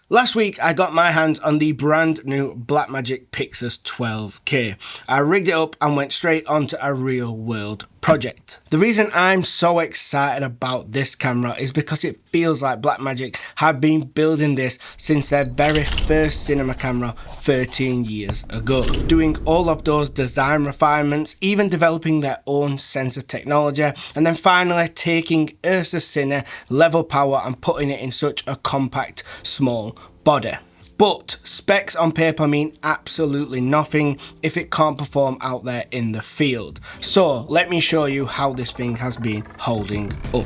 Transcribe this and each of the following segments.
Last week, I got my hands on the brand new Blackmagic PYXIS 12K. I rigged it up and went straight onto a real world project. The reason I'm so excited about this camera is because it feels like Blackmagic have been building this since their very first cinema camera 13 years ago. Doing all of those design refinements, even developing their own sensor technology, and then finally taking Este Cine level power and putting it in such a compact, small body. But specs on paper mean absolutely nothing if it can't perform out there in the field. So let me show you how this thing has been holding up.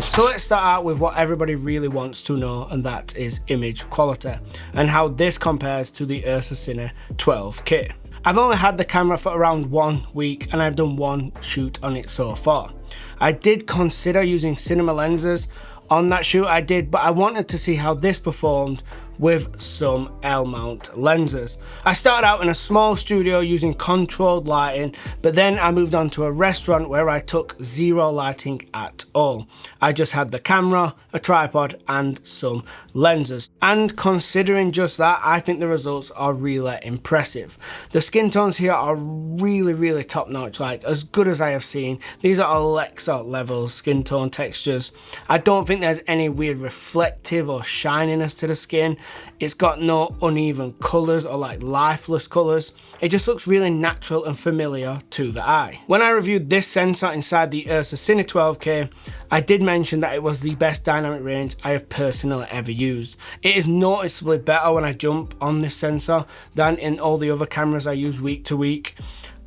So let's start out with what everybody really wants to know, and that is image quality and how this compares to the Este Cine 12K. I've only had the camera for around 1 week and I've done one shoot on it so far. I did consider using cinema lenses on that shoot I did, but I wanted to see how this performed with some L-mount lenses. I started out in a small studio using controlled lighting, but then I moved on to a restaurant where I took zero lighting at all. I just had the camera, a tripod, and some lenses. And considering just that, I think the results are really impressive. The skin tones here are really top notch, like as good as I have seen. These are Alexa level skin tone textures. I don't think there's any weird reflective or shininess to the skin. It's got no uneven colours or like lifeless colours. It just looks really natural and familiar to the eye. When I reviewed this sensor inside the Este Cine 12K, I did mention that it was the best dynamic range I have personally ever used. It is noticeably better when I jump on this sensor than in all the other cameras I use week to week.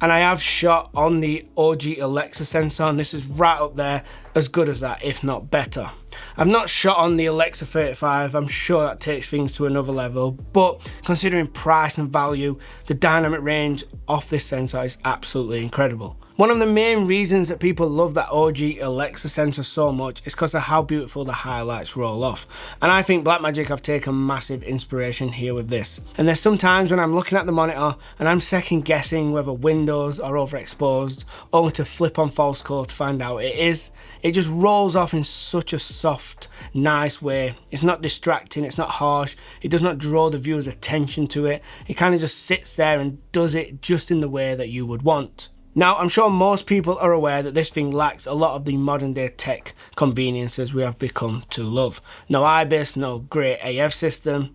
And I have shot on the OG Alexa sensor, and this is right up there, as good as that, if not better. I've not shot on the Alexa 35, I'm sure that takes things to another level, but considering price and value, the dynamic range of this sensor is absolutely incredible. One of the main reasons that people love that OG Alexa sensor so much is because of how beautiful the highlights roll off. And I think Blackmagic have taken massive inspiration here with this. And there's some times when I'm looking at the monitor and I'm second guessing whether windows are overexposed, only to flip on false color to find out it is. It just rolls off in such a soft, nice way. It's not distracting, it's not harsh, it does not draw the viewer's attention to it. It kind of just sits there and does it just in the way that you would want. Now, I'm sure most people are aware that this thing lacks a lot of the modern day tech conveniences we have become to love. No IBIS, no great AF system.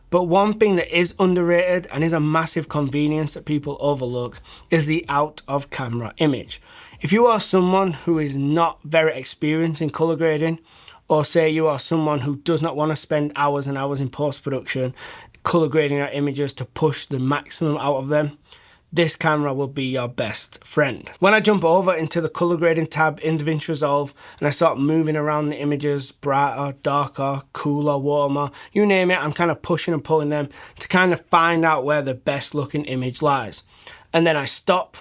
But one thing that is underrated and is a massive convenience that people overlook is the out of camera image. If you are someone who is not very experienced in color grading, or say you are someone who does not want to spend hours and hours in post-production color grading our images to push the maximum out of them, this camera will be your best friend. When I jump over into the color grading tab in DaVinci Resolve and I start moving around the images, brighter, darker, cooler, warmer, you name it, I'm kind of pushing and pulling them to kind of find out where the best looking image lies. And then I stop,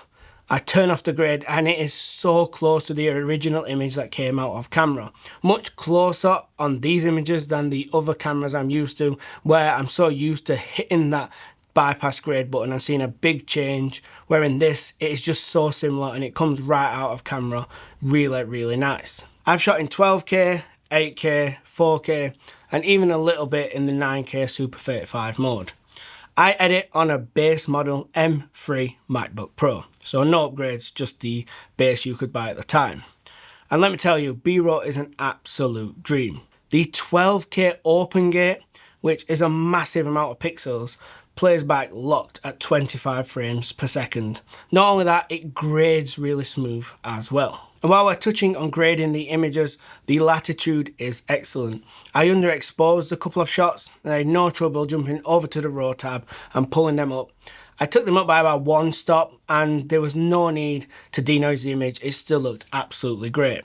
I turn off the grade, and it is so close to the original image that came out of camera. Much closer on these images than the other cameras I'm used to, where I'm so used to hitting that bypass grade button and seeing a big change, where in this it is just so similar and it comes right out of camera really nice. I've shot in 12K, 8K, 4K and even a little bit in the 9K Super 35 mode. I edit on a base model M3 MacBook Pro, so no upgrades, just the base you could buy at the time. And let me tell you, B-roll is an absolute dream. The 12K open gate, which is a massive amount of pixels, plays back locked at 25 frames per second. Not only that, it grades really smooth as well. And while we're touching on grading the images, the latitude is excellent. I underexposed a couple of shots and I had no trouble jumping over to the RAW tab and pulling them up. I took them up by about 1 stop and there was no need to denoise the image, it still looked absolutely great.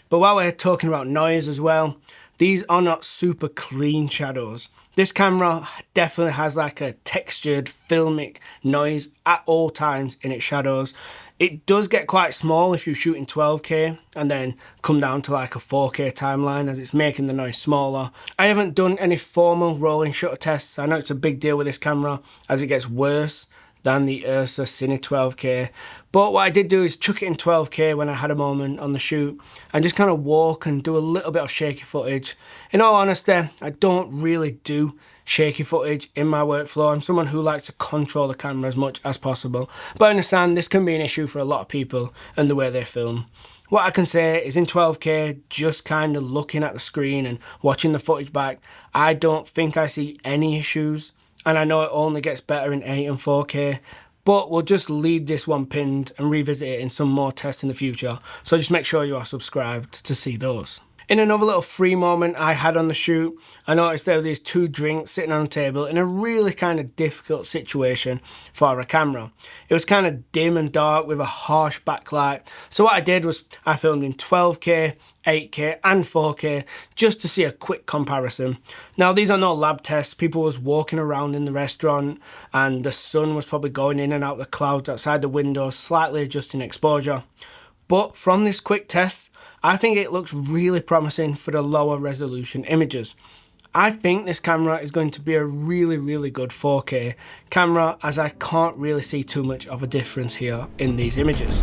But while we're talking about noise as well, these are not super clean shadows. This camera definitely has like a textured filmic noise at all times in its shadows. It does get quite small if you shoot in 12K and then come down to like a 4K timeline as it's making the noise smaller. I haven't done any formal rolling shutter tests. I know it's a big deal with this camera as it gets worse than the Ursa Cine 12K. But what I did do is chuck it in 12K when I had a moment on the shoot and just kind of walk and do a little bit of shaky footage. In all honesty, I don't really do shaky footage in my workflow. I'm someone who likes to control the camera as much as possible. But I understand this can be an issue for a lot of people and the way they film. What I can say is in 12K, just kind of looking at the screen and watching the footage back, I don't think I see any issues. And I know it only gets better in 8 and 4K, but we'll just leave this one pinned and revisit it in some more tests in the future. So just make sure you are subscribed to see those. In another little free moment I had on the shoot, I noticed there were these 2 drinks sitting on a table in a really kind of difficult situation for a camera. It was kind of dim and dark with a harsh backlight. So what I did was I filmed in 12K, 8K and 4K just to see a quick comparison. Now these are no lab tests. People was walking around in the restaurant and the sun was probably going in and out the clouds outside the windows, slightly adjusting exposure. But from this quick test, I think it looks really promising for the lower resolution images. I think this camera is going to be a really good 4K camera, as I can't really see too much of a difference here in these images.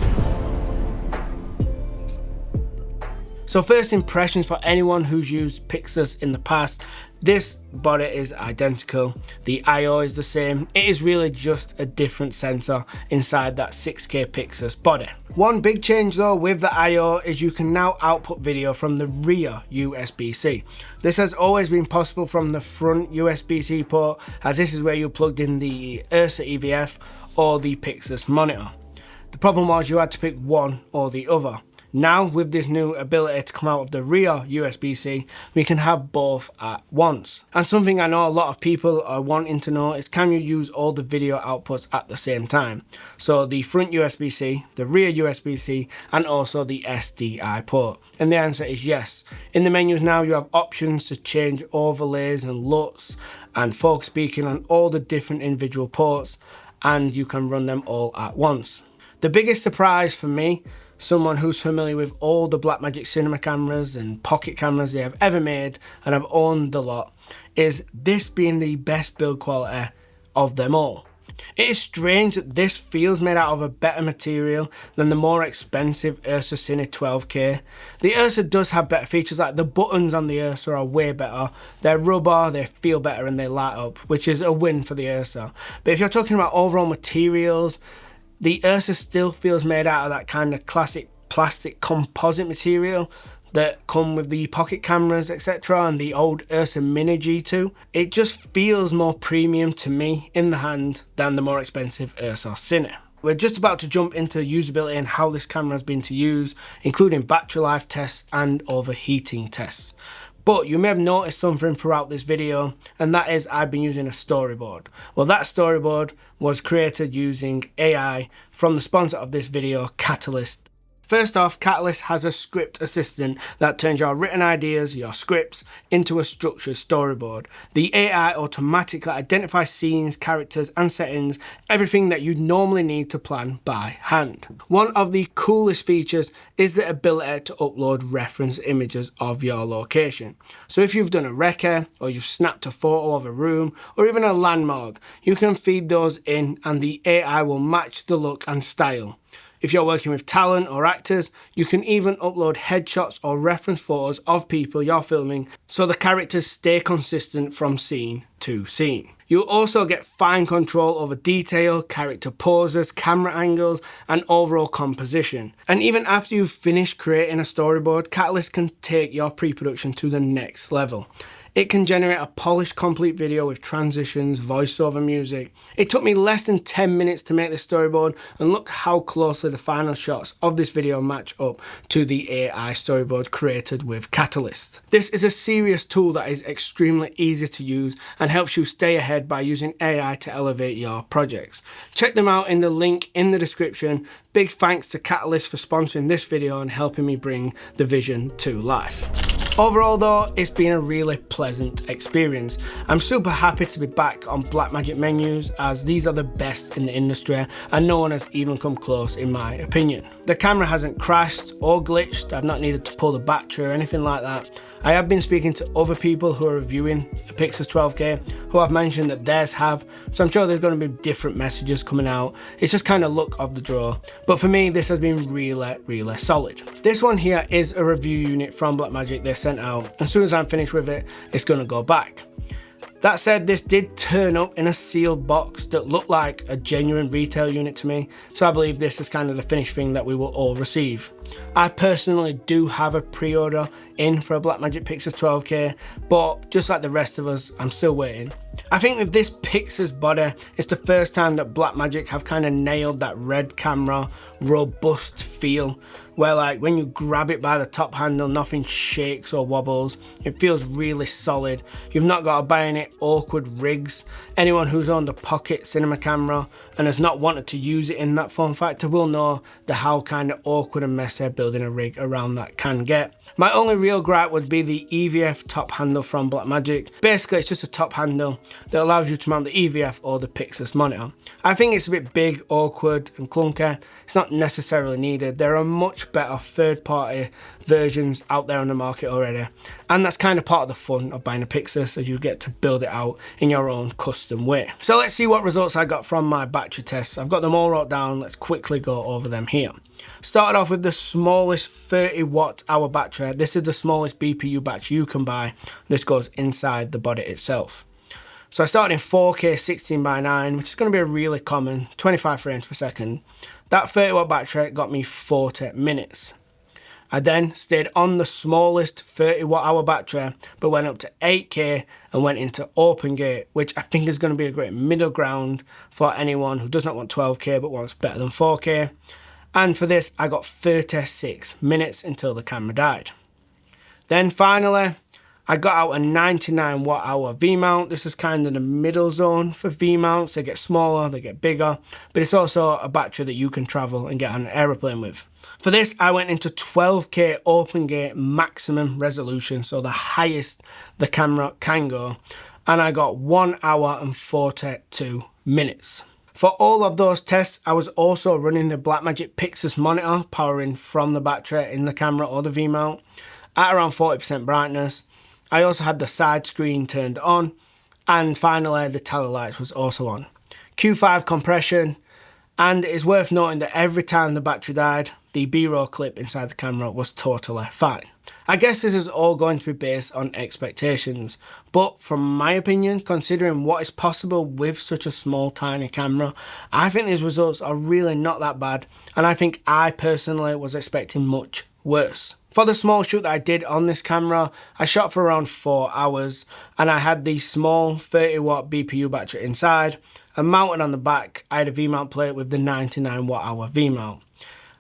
So first impressions for anyone who's used PYXIS in the past, this body is identical. The I/O is the same. It is really just a different sensor inside that 6K PYXIS body. One big change though with the I/O is you can now output video from the rear USB-C. This has always been possible from the front USB-C port, as this is where you plugged in the Ursa EVF or the PYXIS monitor. The problem was you had to pick one or the other. Now, with this new ability to come out of the rear USB-C, we can have both at once. And something I know a lot of people are wanting to know is, can you use all the video outputs at the same time? So the front USB-C, the rear USB-C, and also the SDI port. And the answer is yes. In the menus now, you have options to change overlays and LUTs and focus peaking on all the different individual ports, and you can run them all at once. The biggest surprise for me, someone who's familiar with all the Blackmagic cinema cameras and pocket cameras they have ever made, and I've owned the lot, is this being the best build quality of them all. It is strange that this feels made out of a better material than the more expensive Ursa Cine 12K. The Ursa does have better features, like the buttons on the Ursa are way better. They're rubber, they feel better and they light up, which is a win for the Ursa. But if you're talking about overall materials, the Ursa still feels made out of that kind of classic plastic composite material that come with the pocket cameras, etc., and the old Ursa Mini G2. It just feels more premium to me in the hand than the more expensive Ursa Cine. We're just about to jump into usability and how this camera has been to use, including battery life tests and overheating tests. But you may have noticed something throughout this video, and that is I've been using a storyboard. Well, that storyboard was created using AI from the sponsor of this video, Catalyst. First off, Catalyst has a script assistant that turns your written ideas, your scripts, into a structured storyboard. The AI automatically identifies scenes, characters and settings, everything that you normally need to plan by hand. One of the coolest features is the ability to upload reference images of your location. So if you've done a recce, or you've snapped a photo of a room, or even a landmark, you can feed those in and the AI will match the look and style. If you're working with talent or actors, you can even upload headshots or reference photos of people you're filming so the characters stay consistent from scene to scene. You'll also get fine control over detail, character poses, camera angles, and overall composition. And even after you've finished creating a storyboard, Catalyst can take your pre-production to the next level. It can generate a polished complete video with transitions, voiceover music. It took me less than 10 minutes to make this storyboard, and look how closely the final shots of this video match up to the AI storyboard created with Catalyst. This is a serious tool that is extremely easy to use and helps you stay ahead by using AI to elevate your projects. Check them out in the link in the description. Big thanks to Catalyst for sponsoring this video and helping me bring the vision to life. Overall though, it's been a really pleasant experience. I'm super happy to be back on Blackmagic menus, as these are the best in the industry and no one has even come close in my opinion. The camera hasn't crashed or glitched, I've not needed to pull the battery or anything like that. I have been speaking to other people who are reviewing the PYXIS 12K who have mentioned that theirs have, so I'm sure there's going to be different messages coming out. It's just kind of luck of the draw, but for me this has been really solid. This one here is a review unit from Blackmagic they sent out. As soon as I'm finished with it, it's going to go back. That said, this did turn up in a sealed box that looked like a genuine retail unit to me, so I believe this is kind of the finished thing that we will all receive. I personally do have a pre-order in for a Blackmagic PYXIS 12K, but just like the rest of us, I'm still waiting. I think with this PYXIS body, it's the first time that Blackmagic have kind of nailed that red camera, robust feel, where like when you grab it by the top handle, nothing shakes or wobbles. It feels really solid. You've not got to buy any awkward rigs. Anyone who's owned a pocket cinema camera and has not wanted to use it in that form factor will know how kind of awkward and messy building a rig around that can get. My only real gripe would be the EVF top handle from Blackmagic. Basically, it's just a top handle that allows you to mount the EVF or the PYXIS monitor. I think it's a bit big, awkward and clunky. It's not necessarily needed. There are much better third-party versions out there on the market already, and that's kind of part of the fun of buying a PYXIS, as you get to build it out in your own custom way. So let's see what results I got from my battery tests. I've got them all wrote down. Let's quickly go over them here. Started off with the smallest 30 watt hour battery. This is the smallest BPU battery you can buy. This goes inside the body itself. So I started in 4K 16:9, which is going to be a really common 25 frames per second. That 30 watt battery got me 40 minutes. I then stayed on the smallest 30 watt hour battery, but went up to 8K and went into open gate, which I think is going to be a great middle ground for anyone who does not want 12K but wants better than 4K. And for this, I got 36 minutes until the camera died. Then finally, I got out a 99 watt hour V-mount. This is kind of the middle zone for V-mounts. They get smaller, they get bigger, but it's also a battery that you can travel and get on an aeroplane with. For this, I went into 12K open gate maximum resolution, so the highest the camera can go, and I got 1 hour and 42 minutes. For all of those tests, I was also running the Blackmagic PYXIS monitor, powering from the battery in the camera or the V-mount, at around 40% brightness. I also had the side screen turned on, and finally the tail lights was also on. Q5 compression, and it's worth noting that every time the battery died, the B-roll clip inside the camera was totally fine. I guess this is all going to be based on expectations, but from my opinion, considering what is possible with such a small tiny camera, I think these results are really not that bad, and I think I personally was expecting much worse. For the small shoot that I did on this camera, I shot for around 4 hours, and I had the small 30 watt BPU battery inside, and mounted on the back I had a V-mount plate with the 99 watt hour V-mount.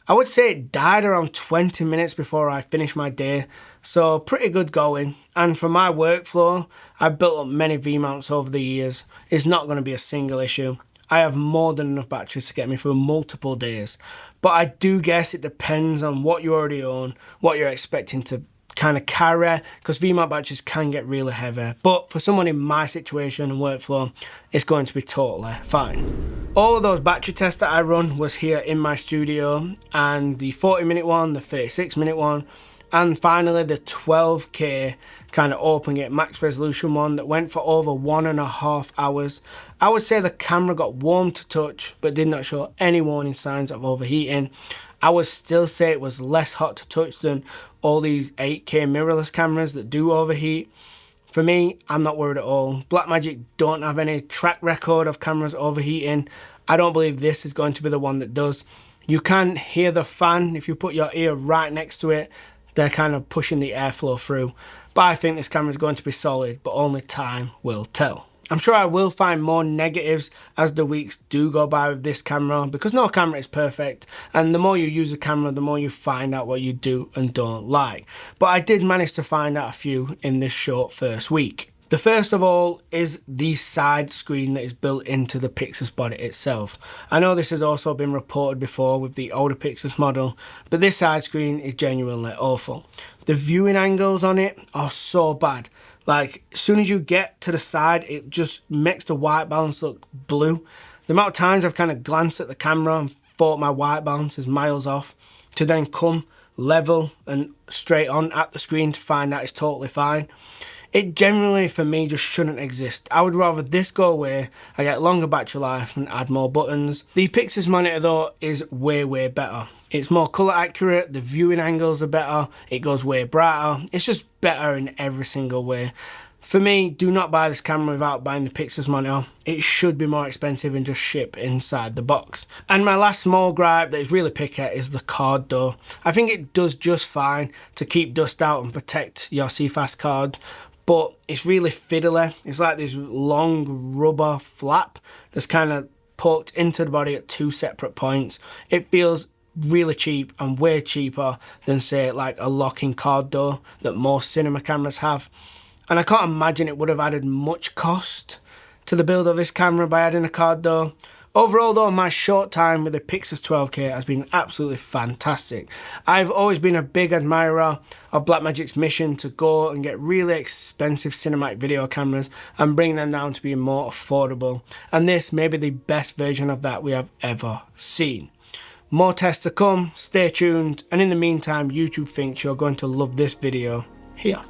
I would say it died around 20 minutes before I finished my day, so pretty good going. And for my workflow, I've built up many V-mounts over the years. It's not going to be a single issue. I have more than enough batteries to get me through multiple days, but I do guess it depends on what you already own, what you're expecting to kind of carry, because V-mount batteries can get really heavy, but for someone in my situation and workflow, it's going to be totally fine. All of those battery tests that I run was here in my studio, and the 40-minute one, the 36-minute one, and finally the 12K kind of open gate max resolution one that went for over 1.5 hours. I would say the camera got warm to touch but did not show any warning signs of overheating. I would still say it was less hot to touch than all these 8K mirrorless cameras that do overheat. For me, I'm not worried at all. Blackmagic don't have any track record of cameras overheating. I don't believe this is going to be the one that does. You can hear the fan if you put your ear right next to it. They're kind of pushing the airflow through. But I think this camera is going to be solid, but only time will tell. I'm sure I will find more negatives as the weeks do go by with this camera, because no camera is perfect, and the more you use a camera, the more you find out what you do and don't like. But I did manage to find out a few in this short first week. The first of all is the side screen that is built into the PYXIS body itself. I know this has also been reported before with the older PYXIS model, but this side screen is genuinely awful. The viewing angles on it are so bad. Like, as soon as you get to the side, it just makes the white balance look blue. The amount of times I've kind of glanced at the camera and thought my white balance is miles off, to then come level and straight on at the screen to find out it's totally fine. It generally, for me, just shouldn't exist. I would rather this go away, I get longer battery life and add more buttons. The PYXIS monitor though is way better. It's more colour accurate, the viewing angles are better, it goes way brighter. It's just better in every single way. For me, do not buy this camera without buying the PYXIS monitor. It should be more expensive and just ship inside the box. And my last small gripe that is really picky is the card though. I think it does just fine to keep dust out and protect your CFast card, but it's really fiddly. It's like this long rubber flap that's kind of poked into the body at two separate points. It feels really cheap and way cheaper than say like a locking card door that most cinema cameras have. And I can't imagine it would have added much cost to the build of this camera by adding a card door. Overall though, my short time with the PYXIS 12K has been absolutely fantastic. I've always been a big admirer of Blackmagic's mission to go and get really expensive cinematic video cameras and bring them down to be more affordable. And this may be the best version of that we have ever seen. More tests to come, stay tuned, and in the meantime, YouTube thinks you're going to love this video here.